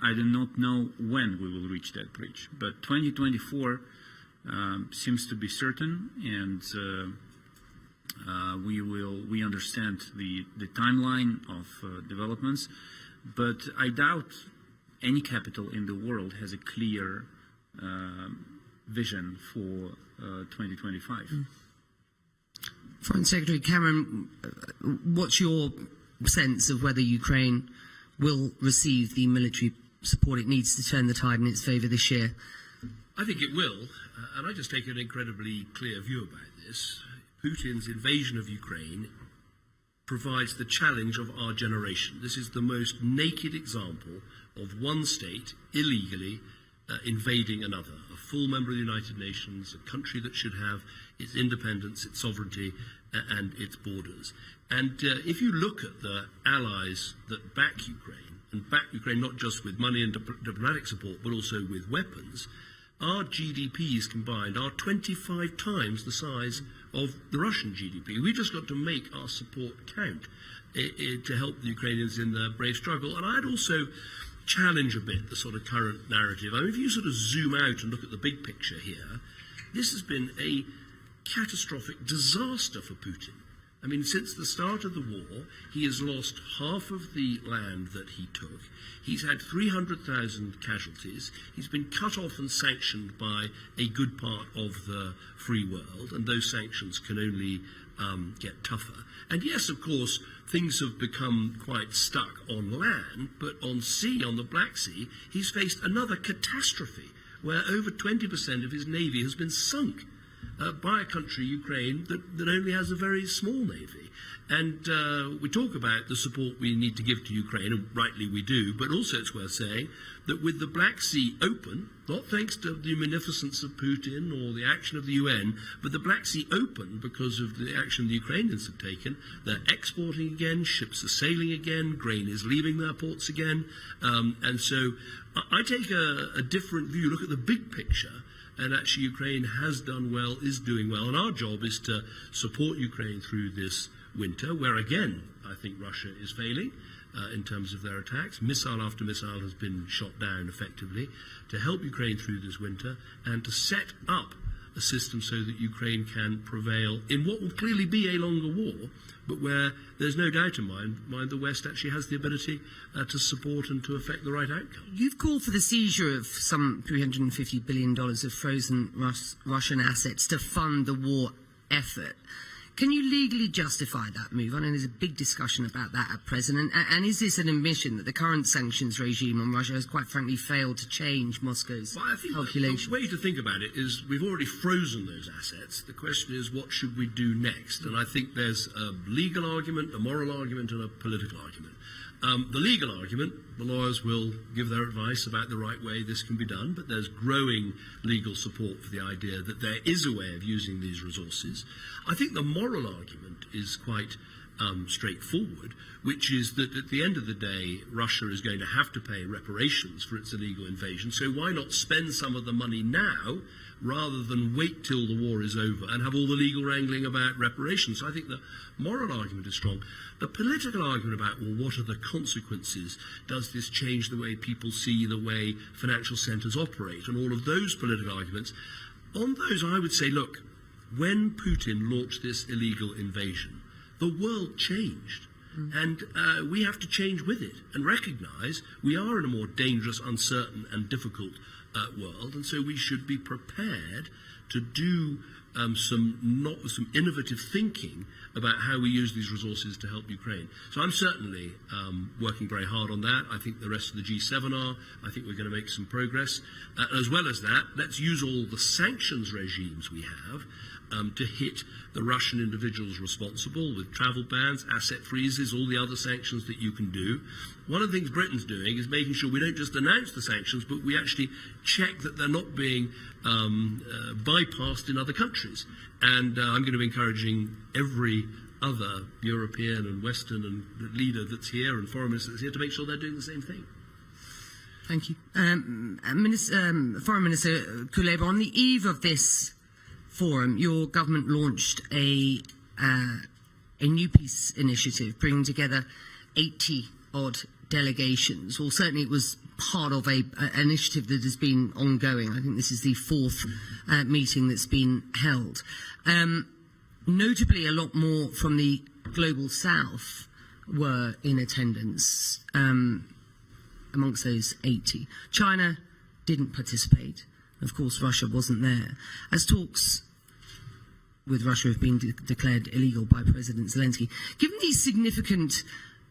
I do not know when we will reach that bridge, but 2024 seems to be certain, and we understand the timeline of developments, but I doubt any capital in the world has a clear vision for 2025. Foreign Secretary Cameron, what's your sense of whether Ukraine will receive the military support it needs to turn the tide in its favour this year? I think it will, and I just take an incredibly clear view about this. Putin's invasion of Ukraine provides the challenge of our generation. This is the most naked example of one state illegally invading another, a full member of the United Nations, a country that should have its independence, its sovereignty, and its borders. And if you look at the allies that back Ukraine, and back Ukraine not just with money and diplomatic support, but also with weapons, our GDPs combined are 25 times the size of the Russian GDP. We've just got to make our support count to help the Ukrainians in their brave struggle. And I'd also challenge a bit the sort of current narrative. I mean, if you sort of zoom out and look at the big picture here, this has been a catastrophic disaster for Putin. I mean, since the start of the war, he has lost half of the land that he took. He's had 300,000 casualties. He's been cut off and sanctioned by a good part of the free world, and those sanctions can only get tougher. And yes, of course, things have become quite stuck on land, but on sea, on the Black Sea, he's faced another catastrophe where over 20% of his navy has been sunk by a country, Ukraine, that only has a very small navy. And we talk about the support we need to give to Ukraine, and rightly we do, but also it's worth saying that with the Black Sea open, not thanks to the munificence of Putin or the action of the UN, but the Black Sea open because of the action the Ukrainians have taken, they're exporting again, ships are sailing again, grain is leaving their ports again. And so I take a different view, look at the big picture, and actually Ukraine has done well, is doing well, and our job is to support Ukraine through this winter, where again, I think Russia is failing in terms of their attacks. Missile after missile has been shot down effectively, to help Ukraine through this winter and to set up a system so that Ukraine can prevail in what will clearly be a longer war, but where there's no doubt in my mind the West actually has the ability to support and to effect the right outcome. You've called for the seizure of some $350 billion of frozen Russian assets to fund the war effort. Can you legally justify that move? I know there's a big discussion about that at present. And is this an admission that the current sanctions regime on Russia has quite frankly failed to change Moscow's calculation? The way to think about it is we've already frozen those assets. The question is, what should we do next? And I think there's a legal argument, a moral argument, and a political argument. The legal argument, the lawyers will give their advice about the right way this can be done, but there's growing legal support for the idea that there is a way of using these resources. I think the moral argument is quite straightforward, which is that at the end of the day, Russia is going to have to pay reparations for its illegal invasion, so why not spend some of the money now rather than wait till the war is over and have all the legal wrangling about reparations. So I think the moral argument is strong. The political argument about, well, what are the consequences? Does this change the way people see the way financial centres operate? And all of those political arguments. On those, I would say, look, when Putin launched this illegal invasion, the world changed. And we have to change with it and recognise we are in a more dangerous, uncertain and difficult world, and so we should be prepared to do some innovative thinking about how we use these resources to help Ukraine. So I'm certainly working very hard on that. I think the rest of the G7 are. I think we're going to make some progress. As well as that, let's use all the sanctions regimes we have to hit the Russian individuals responsible with travel bans, asset freezes, all the other sanctions that you can do. One of the things Britain's doing is making sure we don't just announce the sanctions, but we actually check that they're not being bypassed in other countries. And I'm going to be encouraging every other European and Western and leader that's here and foreign minister that's here to make sure they're doing the same thing. Thank you. Foreign Minister Kuleba, on the eve of this forum, your government launched a new peace initiative bringing together 80-odd delegations, or certainly it was part of an initiative that has been ongoing. I think this is the fourth meeting that's been held. Notably, a lot more from the Global South were in attendance, amongst those 80. China didn't participate. Of course, Russia wasn't there. As talks with Russia have been declared illegal by President Zelensky, given these significant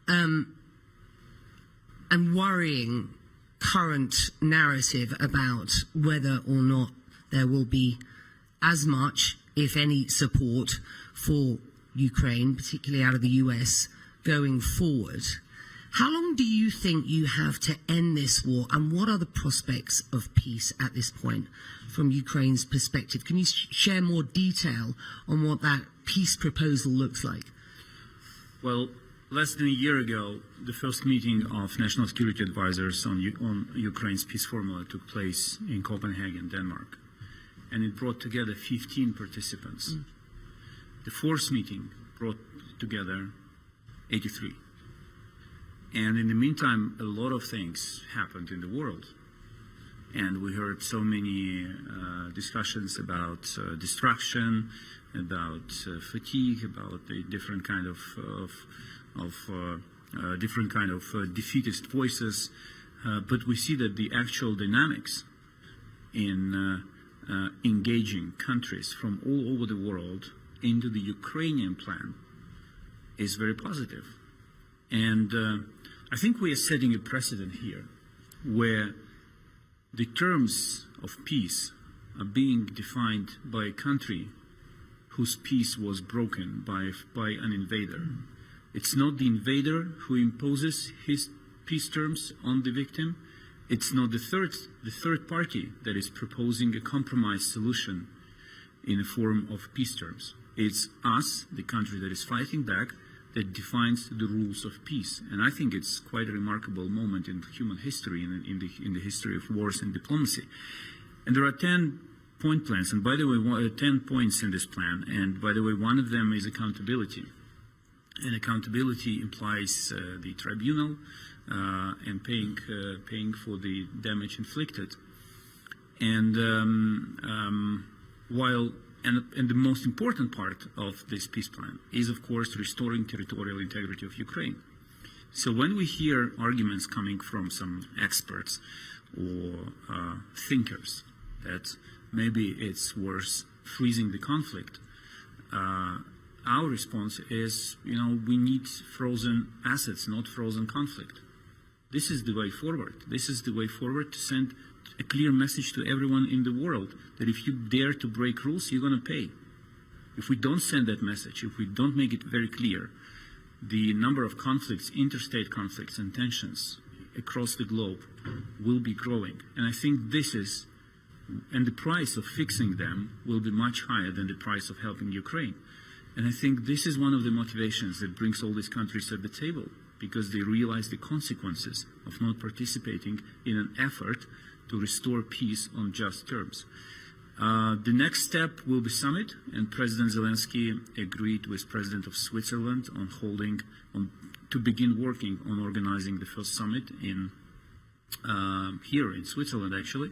and worrying current narrative about whether or not there will be as much, if any, support for Ukraine, particularly out of the US, going forward, how long do you think you have to end this war, and what are the prospects of peace at this point from Ukraine's perspective? Can you share more detail on what that peace proposal looks like? Well, less than a year ago, the first meeting of national security advisors on Ukraine's peace formula took place in Copenhagen, Denmark, and it brought together 15 participants. The fourth meeting brought together 83. And in the meantime, a lot of things happened in the world. And we heard so many discussions about destruction, about fatigue, about the different kind of defeatist voices. But we see that the actual dynamics in engaging countries from all over the world into the Ukrainian plan is very positive. And I think we are setting a precedent here where the terms of peace are being defined by a country whose peace was broken by an invader. It's not the invader who imposes his peace terms on the victim. It's not the third party that is proposing a compromise solution in the form of peace terms. It's us, the country that is fighting back, that defines the rules of peace. And I think it's quite a remarkable moment in human history, in the history of wars and diplomacy. And there are 10-point plans, and by the way, 10 points in this plan, and by the way, one of them is accountability. And accountability implies the tribunal and paying for the damage inflicted. And And the most important part of this peace plan is, of course, restoring territorial integrity of Ukraine. So when we hear arguments coming from some experts or thinkers that maybe it's worth freezing the conflict, our response is, we need frozen assets, not frozen conflict. This is the way forward. This is the way forward to send a clear message to everyone in the world that if you dare to break rules, you're going to pay. If we don't send that message, if we don't make it very clear, the number of conflicts, interstate conflicts and tensions across the globe will be growing. And I think and the price of fixing them will be much higher than the price of helping Ukraine. And I think this is one of the motivations that brings all these countries at the table, because they realize the consequences of not participating in an effort to restore peace on just terms. The next step will be summit, and President Zelensky agreed with President of Switzerland to begin working on organizing the first summit here in Switzerland, actually.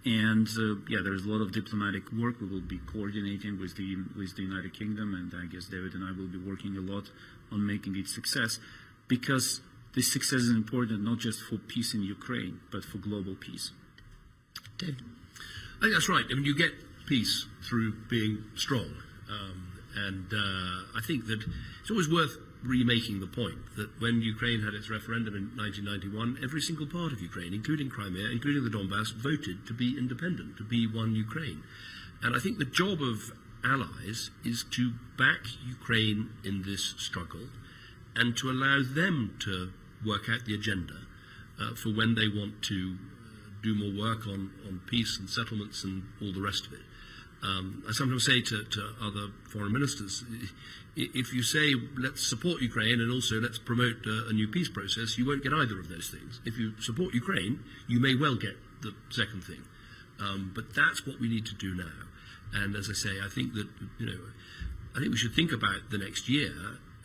And there's a lot of diplomatic work. We will be coordinating with the United Kingdom, and I guess David and I will be working a lot on making it success, because this success is important not just for peace in Ukraine, but for global peace. David? I think that's right. I mean, you get peace through being strong. I think that it's always worth remaking the point that when Ukraine had its referendum in 1991, every single part of Ukraine, including Crimea, including the Donbass, voted to be independent, to be one Ukraine. And I think the job of allies is to back Ukraine in this struggle and to allow them to work out the agenda for when they want to do more work on peace and settlements and all the rest of it. I sometimes say to other foreign ministers, if you say, let's support Ukraine and also let's promote a new peace process, you won't get either of those things. If you support Ukraine, you may well get the second thing. But that's what we need to do now. And as I say, I think that, I think we should think about the next year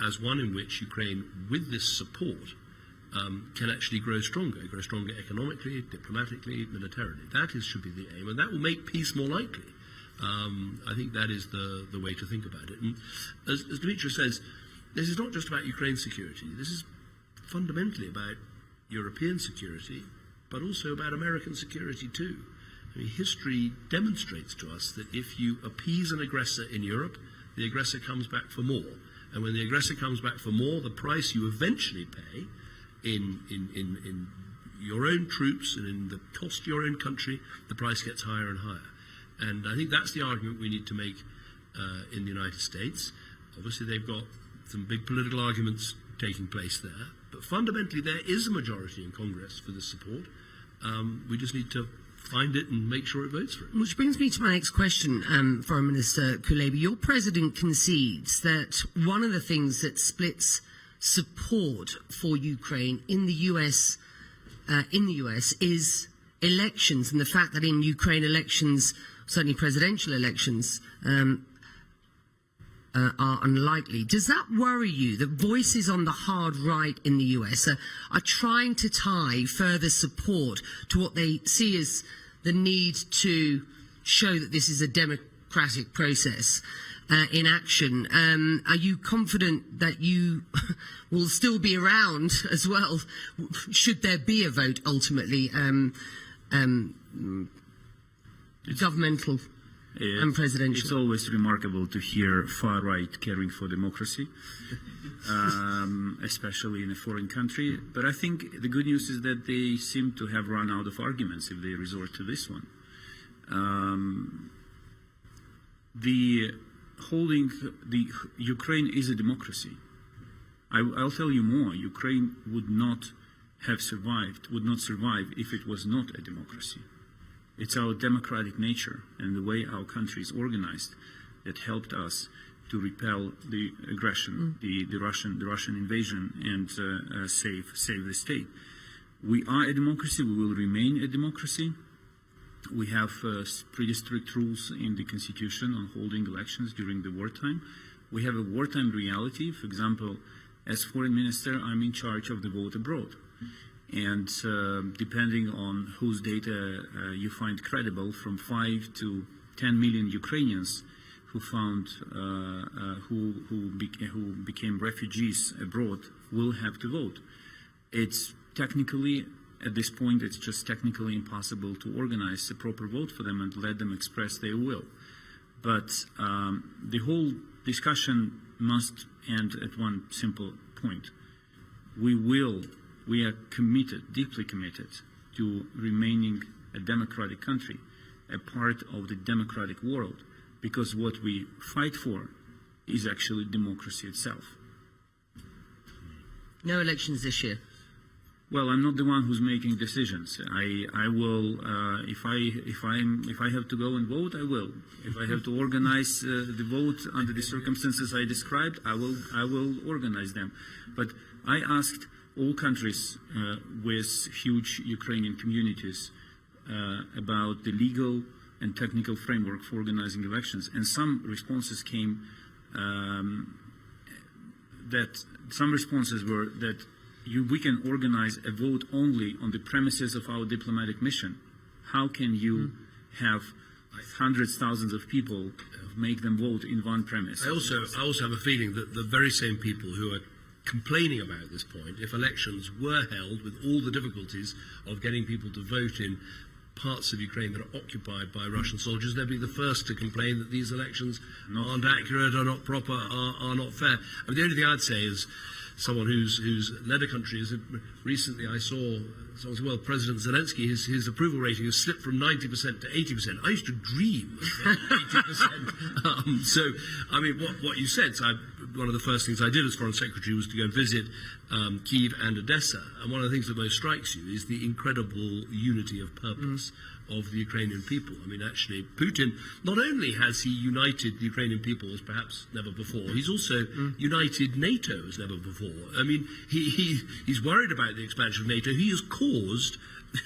as one in which Ukraine, with this support, can actually grow stronger economically, diplomatically, militarily. Should be the aim, and that will make peace more likely. I think that is the way to think about it. And as Dmytro says, this is not just about Ukraine's security. This is fundamentally about European security, but also about American security too. I mean, history demonstrates to us that if you appease an aggressor in Europe, the aggressor comes back for more. And when the aggressor comes back for more, the price you eventually pay in your own troops and in the cost to your own country, the price gets higher and higher. And I think that's the argument we need to make in the United States. Obviously, they've got some big political arguments taking place there. But fundamentally, there is a majority in Congress for this support. We just need to find it and make sure it votes for it. Which brings me to my next question, Foreign Minister Kuleba. Your president concedes that one of the things that splits support for Ukraine in the US is elections, and the fact that in Ukraine elections, certainly presidential elections, are unlikely. Does that worry you that voices on the hard right in the US are trying to tie further support to what they see as the need to show that this is a democratic process in action? Are you confident that you will still be around as well, should there be a vote ultimately, governmental and presidential? It's always remarkable to hear far-right caring for democracy, especially in a foreign country. But I think the good news is that they seem to have run out of arguments if they resort to this one. Ukraine is a democracy. I'll tell you more. Ukraine would not survive if it was not a democracy. It's our democratic nature and the way our country is organized that helped us to repel the aggression, the Russian invasion, and save the state. We are a democracy. We will remain a democracy. We have pretty strict rules in the Constitution on holding elections during the wartime. We have a wartime reality. For example, as foreign minister, I'm in charge of the vote abroad. And depending on whose data you find credible, from 5 to 10 million Ukrainians who became refugees abroad will have to vote. It's technically, at this point, it's just technically impossible to organize a proper vote for them and let them express their will. But the whole discussion must end at one simple point. We are committed, deeply committed, to remaining a democratic country, a part of the democratic world, because what we fight for is actually democracy itself. No elections this year. Well, I'm not the one who's making decisions. I will, if I have to go and vote, I will. If I have to organize the vote under the circumstances I described, I will organize them. But I asked all countries with huge Ukrainian communities about the legal and technical framework for organizing elections, and some responses came were that we can organize a vote only on the premises of our diplomatic mission. How can you have hundreds, thousands of people make them vote in one premise? I also have a feeling that the very same people who are complaining about this point, if elections were held with all the difficulties of getting people to vote in parts of Ukraine that are occupied by Russian soldiers, they'd be the first to complain that these elections aren't accurate, are not proper, are not fair. I mean, the only thing I'd say is, someone who's led a country, is recently I saw someone said, well, President Zelensky, his approval rating has slipped from 90% to 80%. I used to dream of 80%. So, I mean, what you said, so one of the first things I did as Foreign Secretary was to go and visit Kyiv and Odessa. And one of the things that most strikes you is the incredible unity of purpose of the Ukrainian people. I mean, actually, Putin, not only has he united the Ukrainian people as perhaps never before, he's also united NATO as never before. I mean, he's worried about the expansion of NATO. He has caused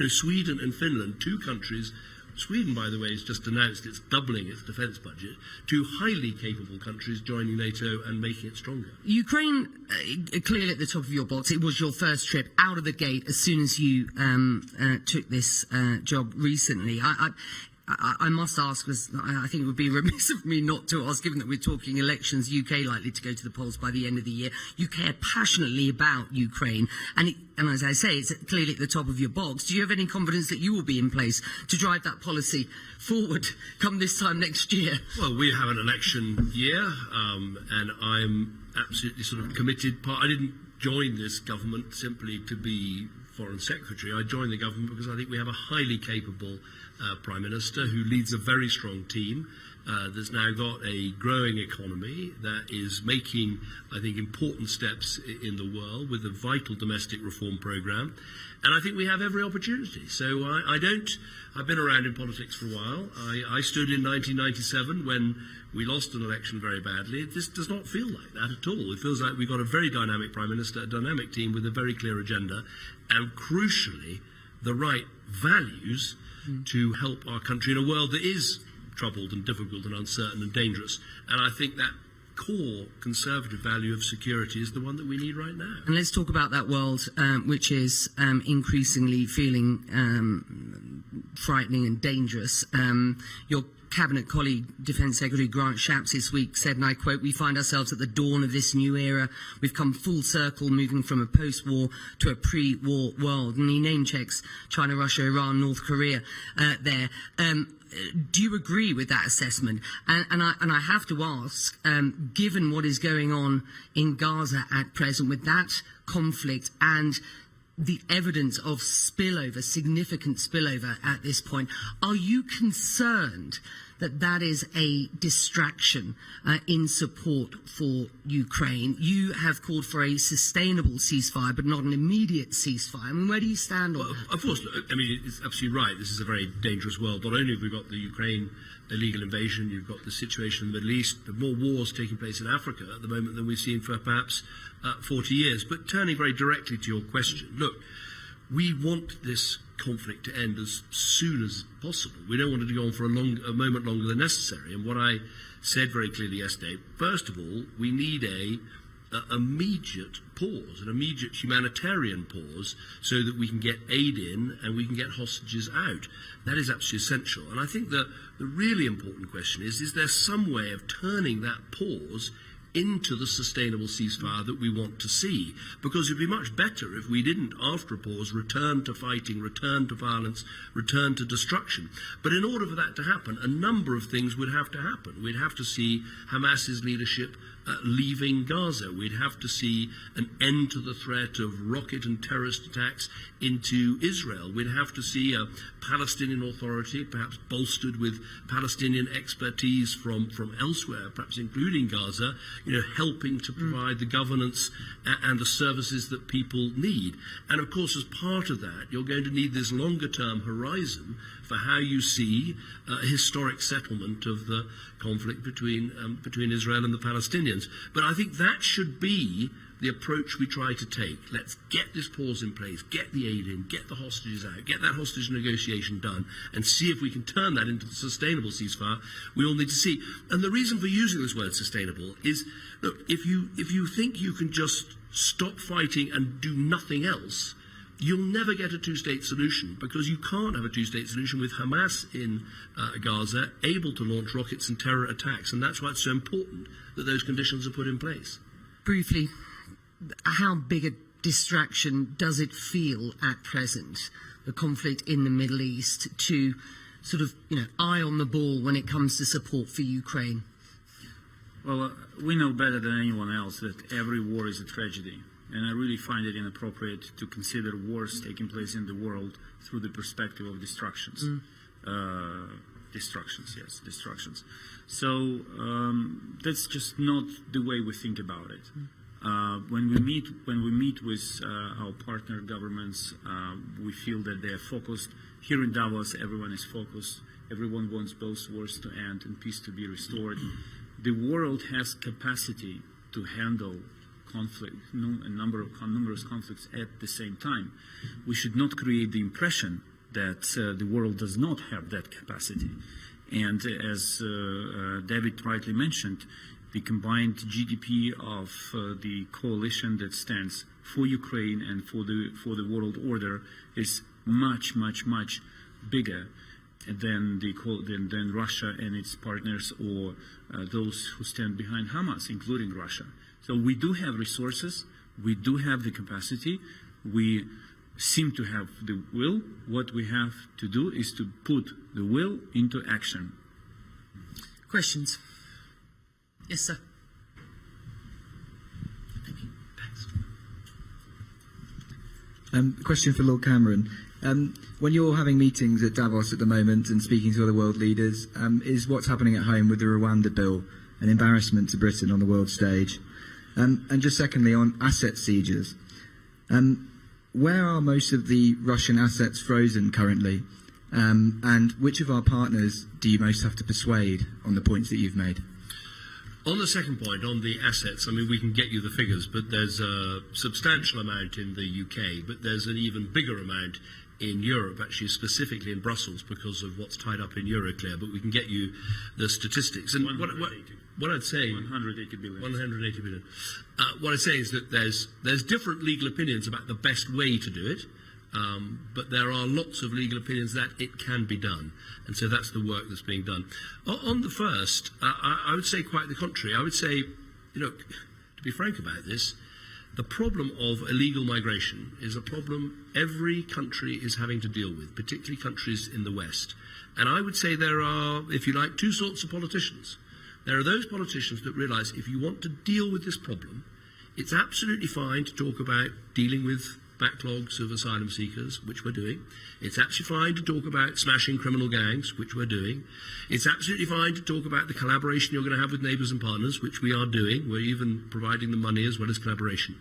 Sweden and Finland, two countries Sweden, by the way, has just announced it's doubling its defence budget. Two highly capable countries joining NATO and making it stronger. Ukraine, clearly at the top of your box. It was your first trip out of the gate as soon as you took this job recently. I must ask, because I think it would be remiss of me not to ask, given that we're talking elections, UK likely to go to the polls by the end of the year. You care passionately about Ukraine, and as I say, it's clearly at the top of your box. Do you have any confidence that you will be in place to drive that policy forward come this time next year? Well, we have an election year, and I'm absolutely sort of committed. I didn't join this government simply to be Foreign Secretary. I joined the government because I think we have a highly capable Prime Minister who leads a very strong team that's now got a growing economy that is making, I think, important steps in the world with a vital domestic reform programme. And I think we have every opportunity. So I've been around in politics for a while. I stood in 1997 when we lost an election very badly. This does not feel like that at all. It feels like we've got a very dynamic Prime Minister, a dynamic team with a very clear agenda, and crucially, the right values to help our country in a world that is troubled and difficult and uncertain and dangerous. And I think that core conservative value of security is the one that we need right now. And let's talk about that world, which is increasingly feeling frightening and dangerous. Your Cabinet colleague, Defence Secretary Grant Shapps, this week said, and I quote, "We find ourselves at the dawn of this new era. We've come full circle, moving from a post-war to a pre-war world." And he name-checks China, Russia, Iran, North Korea there. Do you agree with that assessment? And I have to ask, given what is going on in Gaza at present with that conflict and the evidence of spillover, significant spillover at this point, are you concerned that that is a distraction in support for Ukraine? You have called for a sustainable ceasefire, but not an immediate ceasefire. I mean, where do you stand on that? Of course, I mean, it's absolutely right. This is a very dangerous world. Not only have we got the Ukraine illegal invasion, you've got the situation in the Middle East, there are more wars taking place in Africa at the moment than we've seen for perhaps 40 years. But turning very directly to your question, look, we want this conflict to end as soon as possible. We don't want it to go on for a moment longer than necessary. And what I said very clearly yesterday, first of all, we need a immediate pause, an immediate humanitarian pause, so that we can get aid in and we can get hostages out. That is absolutely essential. And I think the really important question is there some way of turning that pause into the sustainable ceasefire that we want to see? Because it would be much better if we didn't, after a pause, return to fighting, return to violence, return to destruction. But in order for that to happen, a number of things would have to happen. We'd have to see Hamas's leadership leaving Gaza. We'd have to see an end to the threat of rocket and terrorist attacks into Israel. We'd have to see a Palestinian Authority, perhaps bolstered with Palestinian expertise from elsewhere, perhaps including Gaza, helping to provide the governance and the services that people need. And of course, as part of that, you're going to need this longer-term horizon for how you see a historic settlement of the conflict between Israel and the Palestinians. But I think that should be the approach we try to take. Let's get this pause in place, get the aid in, get the hostages out, get that hostage negotiation done, and see if we can turn that into the sustainable ceasefire we all need to see. And the reason for using this word sustainable is, look, if you think you can just stop fighting and do nothing else, you'll never get a two-state solution, because you can't have a two-state solution with Hamas in Gaza able to launch rockets and terror attacks. And that's why it's so important that those conditions are put in place. Briefly, how big a distraction does it feel at present, the conflict in the Middle East, to sort of, eye on the ball when it comes to support for Ukraine? Well, we know better than anyone else that every war is a tragedy. And I really find it inappropriate to consider wars taking place in the world through the perspective of destructions. Destructions. So that's just not the way we think about it. When we meet with our partner governments, we feel that they are focused. Here in Davos, everyone is focused. Everyone wants both wars to end and peace to be restored. The world has capacity to handle conflict, numerous conflicts at the same time. We should not create the impression that the world does not have that capacity. And as David rightly mentioned, the combined GDP of the coalition that stands for Ukraine and for the world order is much bigger than Russia and its partners, or those who stand behind Hamas, including Russia. So we do have resources, we do have the capacity, we seem to have the will. What we have to do is to put the will into action. Questions? Yes, sir. Question for Lord Cameron. When you're having meetings at Davos at the moment and speaking to other world leaders, is what's happening at home with the Rwanda bill an embarrassment to Britain on the world stage? And just secondly, on asset seizures, where are most of the Russian assets frozen currently? And which of our partners do you most have to persuade on the points that you've made? On the second point, on the assets, I mean, we can get you the figures, but there's a substantial amount in the UK, but there's an even bigger amount in Europe, actually specifically in Brussels, because of what's tied up in Euroclear, but we can get you the statistics. And what I'd say... 180 billion. 180 billion. What I'd say is that there's different legal opinions about the best way to do it, but there are lots of legal opinions that it can be done. And so that's the work that's being done. On the first, I would say quite the contrary. I would say, to be frank about this, the problem of illegal migration is a problem every country is having to deal with, particularly countries in the West. And I would say there are, if you like, two sorts of politicians. There are those politicians that realise if you want to deal with this problem, it's absolutely fine to talk about dealing with backlogs of asylum seekers, which we're doing. It's absolutely fine to talk about smashing criminal gangs, which we're doing. It's absolutely fine to talk about the collaboration you're going to have with neighbours and partners, which we are doing. We're even providing the money as well as collaboration.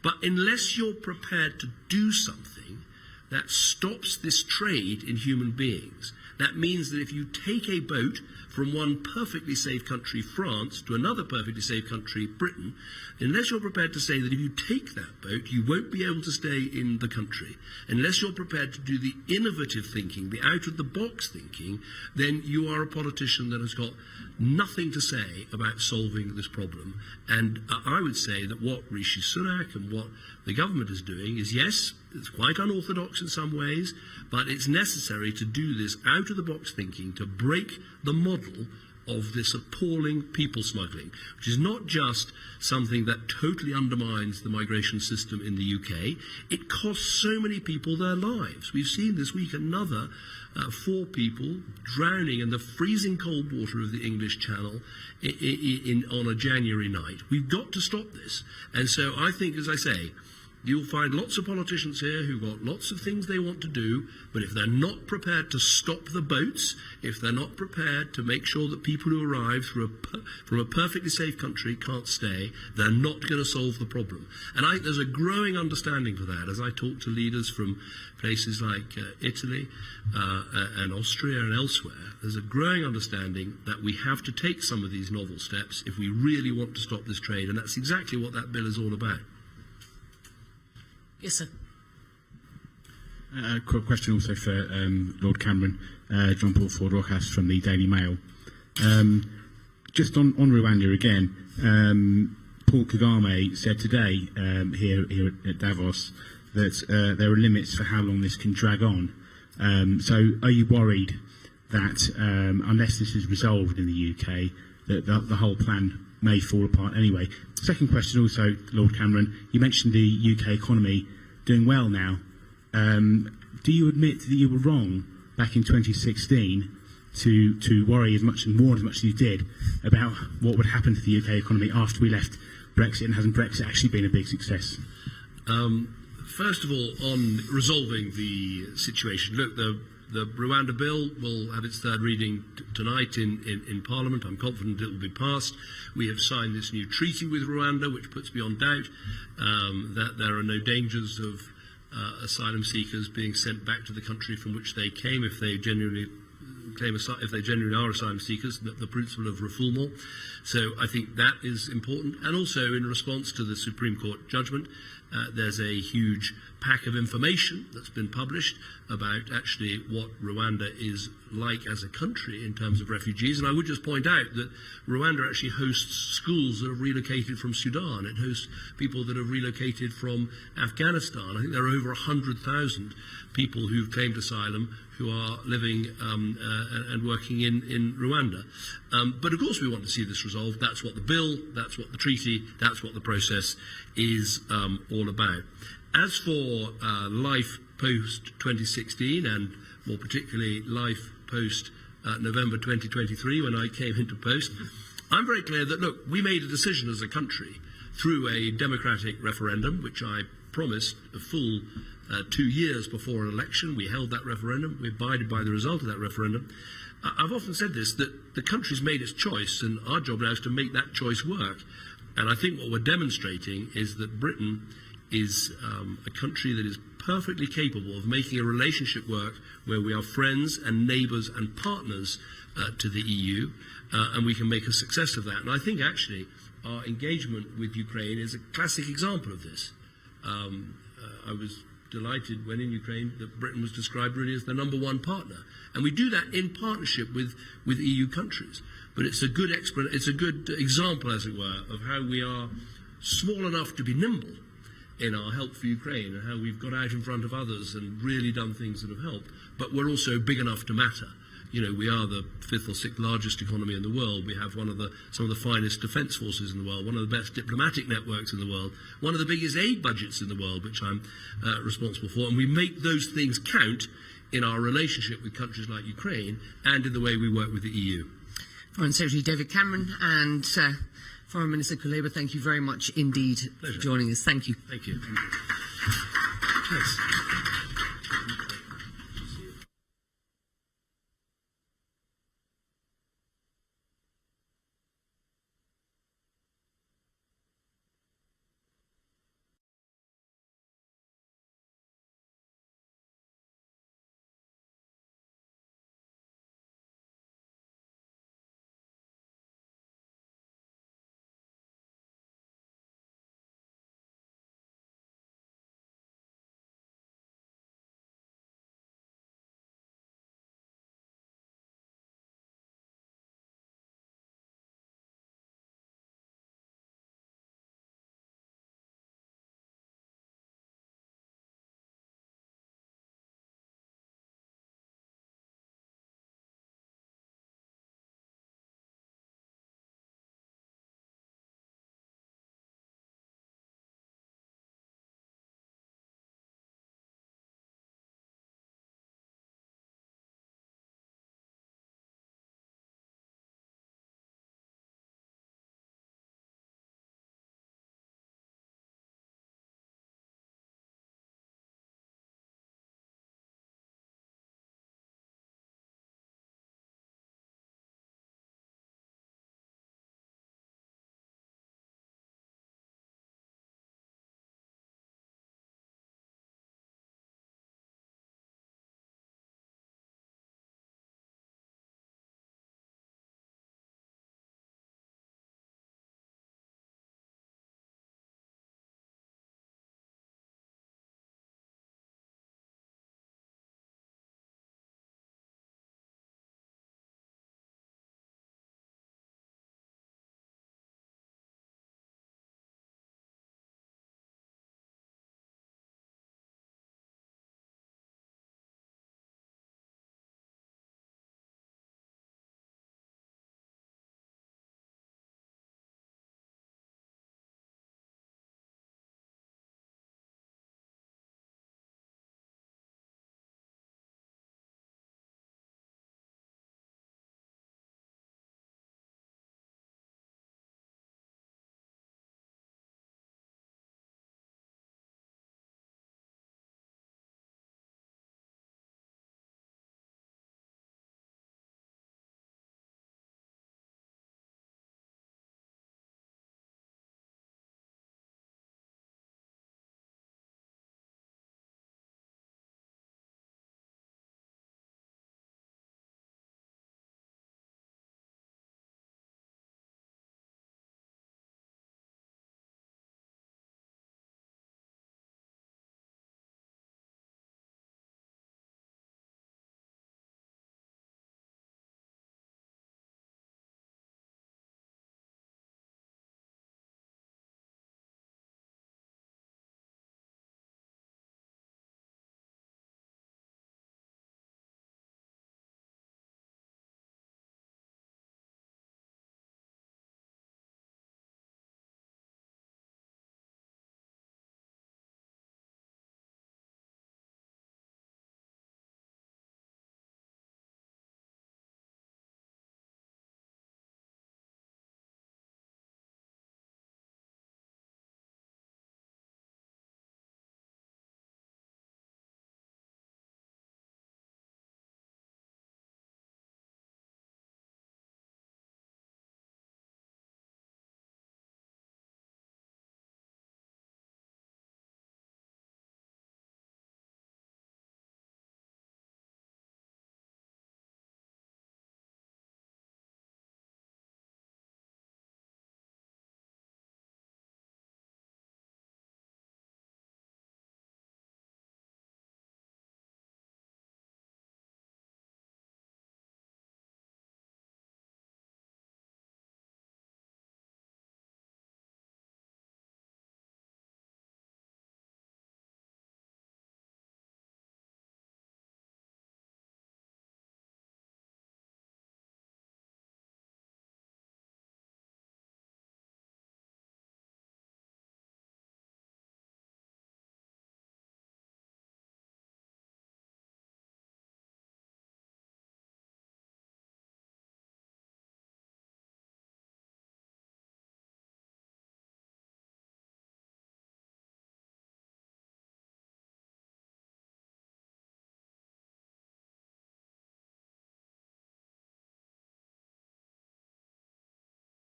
But unless you're prepared to do something that stops this trade in human beings, that means that if you take a boat from one perfectly safe country, France, to another perfectly safe country, Britain, unless you're prepared to say that if you take that boat, you won't be able to stay in the country, unless you're prepared to do the innovative thinking, the out-of-the-box thinking, then you are a politician that has got nothing to say about solving this problem. And I would say that what Rishi Sunak and what the government is doing is, yes, it's quite unorthodox in some ways, but it's necessary to do this out-of-the-box thinking to break the model of this appalling people smuggling, which is not just something that totally undermines the migration system in the UK. It costs so many people their lives. We've seen this week another 4 people drowning in the freezing cold water of the English Channel on a January night. We've got to stop this. And so I think, as I say, you'll find lots of politicians here who've got lots of things they want to do, but if they're not prepared to stop the boats, if they're not prepared to make sure that people who arrive from a perfectly safe country can't stay, they're not going to solve the problem. And I think there's a growing understanding for that as I talk to leaders from places like Italy and Austria and elsewhere. There's a growing understanding that we have to take some of these novel steps if we really want to stop this trade, and that's exactly what that bill is all about. Yes, sir. A quick question also for Lord Cameron, John-Paul Ford-Rojas from the Daily Mail. Just on Rwanda again, Paul Kagame said today here at Davos that there are limits for how long this can drag on. So are you worried that unless this is resolved in the UK, that the whole plan may fall apart anyway? Second question also, Lord Cameron, you mentioned the UK economy doing well now. Do you admit that you were wrong back in 2016 to worry as much and warn as much as you did about what would happen to the UK economy after we left Brexit, and hasn't Brexit actually been a big success? First of all, on resolving the situation, look, the Rwanda bill will have its third reading tonight in Parliament. I'm confident it will be passed. We have signed this new treaty with Rwanda, which puts beyond doubt that there are no dangers of asylum seekers being sent back to the country from which they came if they genuinely are asylum seekers, the principle of refoulement. So I think that is important. And also in response to the Supreme Court judgment, There's a huge pack of information that's been published about actually what Rwanda is like as a country in terms of refugees. And I would just point out that Rwanda actually hosts schools that have relocated from Sudan. It hosts people that have relocated from Afghanistan. I think there are over 100,000 people who've claimed asylum who are living and working in Rwanda. But of course we want to see this resolved. That's what the bill, that's what the treaty, that's what the process is all about. As for life post-2016 and more particularly life post-November 2023 when I came into post, I'm very clear that, look, we made a decision as a country through a democratic referendum, which I promised a full 2 years before an election. We held that referendum. We abided by the result of that referendum. I've often said this, that the country's made its choice, and our job now is to make that choice work. And I think what we're demonstrating is that Britain is a country that is perfectly capable of making a relationship work where we are friends and neighbours and partners to the EU, and we can make a success of that. And I think actually our engagement with Ukraine is a classic example of this. I was delighted when in Ukraine that Britain was described really as the #1 partner. And we do that in partnership with EU countries. But it's a good example, as it were, of how we are small enough to be nimble in our help for Ukraine and how we've got out in front of others and really done things that have helped. But we're also big enough to matter. You know, we are the 5th or 6th largest economy in the world. We have some of the finest defence forces in the world, one of the best diplomatic networks in the world, one of the biggest aid budgets in the world, which I'm responsible for. And we make those things count in our relationship with countries like Ukraine and in the way we work with the EU. Foreign Secretary David Cameron and Foreign Minister Kuleba, thank you very much indeed for joining us. Thank you. Thank you. Thanks.